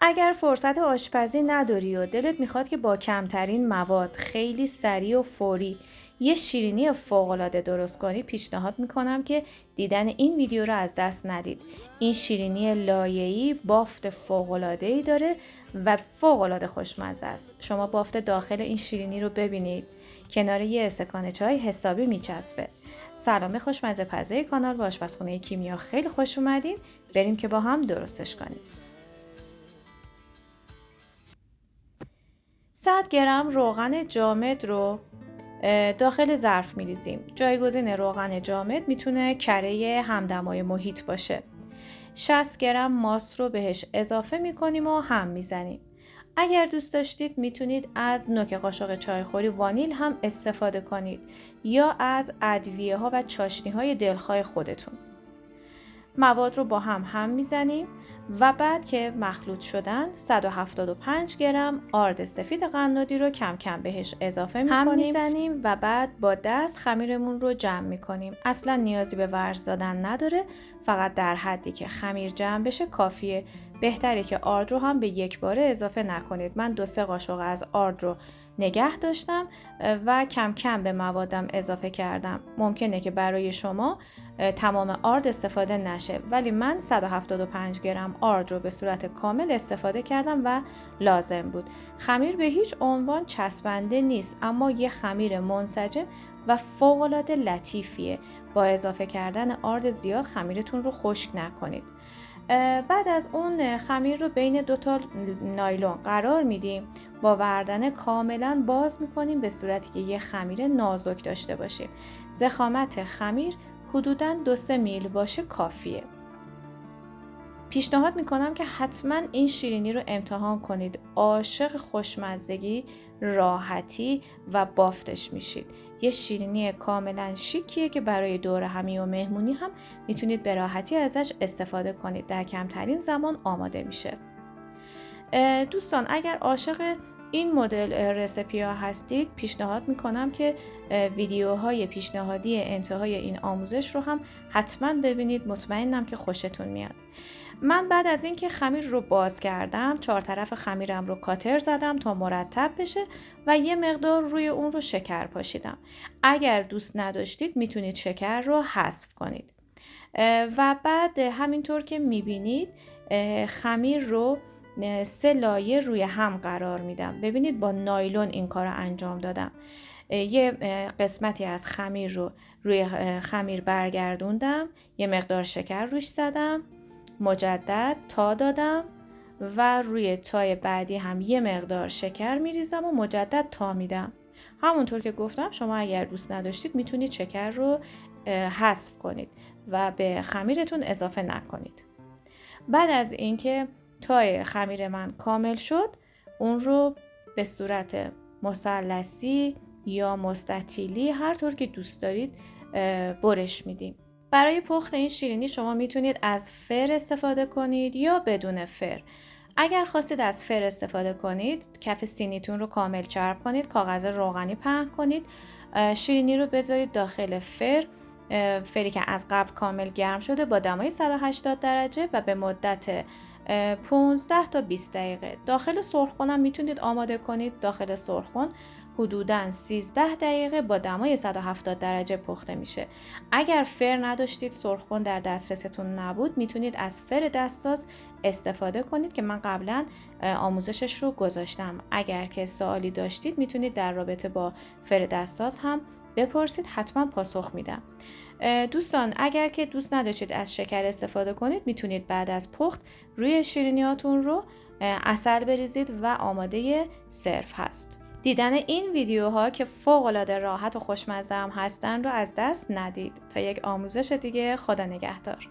اگر فرصت آشپزی نداری و دلت میخواد که با کمترین مواد خیلی سریع و فوری یه شیرینی فوق‌العاده درست کنی، پیشنهاد میکنم که دیدن این ویدیو رو از دست ندید. این شیرینی لایه‌ای بافت فوق‌العاده‌ای داره و فوق‌العاده خوشمزه است. شما بافت داخل این شیرینی رو ببینید، کنار یه استکان چای حسابی میچسبه. سلام خوشمزه پزای کانال و آشپزخونه کیمیا، خیلی خوش اومدین. بریم که با هم درستش کنیم. 100 گرم روغن جامد رو داخل ظرف میریزیم. جایگزین روغن جامد میتونه کره همدمای محیط باشه. 60 گرم ماست رو بهش اضافه میکنیم و هم میزنیم. اگر دوست داشتید میتونید از نوک قاشق چایخوری وانیل هم استفاده کنید یا از ادویه ها و چاشنی های دلخواه خودتون. مواد رو با هم میزنیم و بعد که مخلوط شدن 175 گرم آرد سفید قنادی رو کم کم بهش اضافه می‌کنیم و بعد با دست خمیرمون رو جمع می‌کنیم. اصلا نیازی به ورز دادن نداره، فقط در حدی که خمیر جمع بشه کافیه. بهتره که آرد رو هم به یک باره اضافه نکنید. من 2-3 قاشق از آرد رو نگه داشتم و کم کم به موادم اضافه کردم. ممکنه که برای شما تمام آرد استفاده نشه، ولی من 175 گرم آرد رو به صورت کامل استفاده کردم و لازم بود. خمیر به هیچ عنوان چسبنده نیست، اما یه خمیر منسجم و فوق‌العاده لطیفیه. با اضافه کردن آرد زیاد خمیرتون رو خشک نکنید. بعد از اون خمیر رو بین 2 تا نایلون قرار میدیم، با وردن کاملا باز میکنیم به صورتی که یه خمیر نازک داشته باشیم. ضخامت خمیر حدوداً 2-3 میل باشه کافیه. پیشنهاد میکنم که حتما این شیرینی رو امتحان کنید. عاشق خوشمزگی، راحتی و بافتش میشید. یه شیرینی کاملا شیکیه که برای دور همی و مهمونی هم میتونید به راحتی ازش استفاده کنید. در کمترین زمان آماده میشه. دوستان اگر عاشق این مدل رسیپی ها هستید، پیشنهاد میکنم که ویدیوهای پیشنهادی انتهای این آموزش رو هم حتما ببینید. مطمئنم که خوشتون میاد. من بعد از اینکه خمیر رو باز کردم، 4 طرف خمیرم رو کاتر زدم تا مرتب بشه و یه مقدار روی اون رو شکر پاشیدم. اگر دوست نداشتید میتونید شکر رو حذف کنید. و بعد همینطور که میبینید خمیر رو 3 لایه روی هم قرار میدم. ببینید با نایلون این کار رو انجام دادم. یه قسمتی از خمیر رو روی خمیر برگردوندم، یه مقدار شکر روش زدم، مجدد تا دادم و روی تای بعدی هم یه مقدار شکر میریزم و مجدد تا میدم. همونطور که گفتم شما اگر دوست نداشتید میتونید شکر رو حذف کنید و به خمیرتون اضافه نکنید. بعد از اینکه تای خمیر من کامل شد، اون رو به صورت مثلثی یا مستطیلی هر طور که دوست دارید برش میدیم. برای پخت این شیرینی شما میتونید از فر استفاده کنید یا بدون فر. اگر خواستید از فر استفاده کنید، کف سینیتون رو کامل چرب کنید، کاغذ روغنی پهن کنید، شیرینی رو بذارید داخل فر، فری که از قبل کامل گرم شده با دمای 180 درجه و به مدت 15 تا 20 دقیقه. داخل سرخ‌خونه هم میتونید آماده کنید. داخل سرخ‌خونه حدوداً 13 دقیقه با دمای 170 درجه پخته میشه. اگر فر نداشتید، سرخ‌خونه در دسترستون نبود، میتونید از فر دستساز استفاده کنید که من قبلا آموزشش رو گذاشتم. اگر که سوالی داشتید میتونید در رابطه با فر دستساز هم بپرسید، حتما پاسخ میدم. دوستان اگر که دوست نداشتید از شکر استفاده کنید، میتونید بعد از پخت روی شیرینیاتون رو عسل بریزید و آماده سرو هست. دیدن این ویدیوها که فوق‌العاده راحت و خوشمزه هم هستن رو از دست ندید. تا یک آموزش دیگه، خدا نگهدار.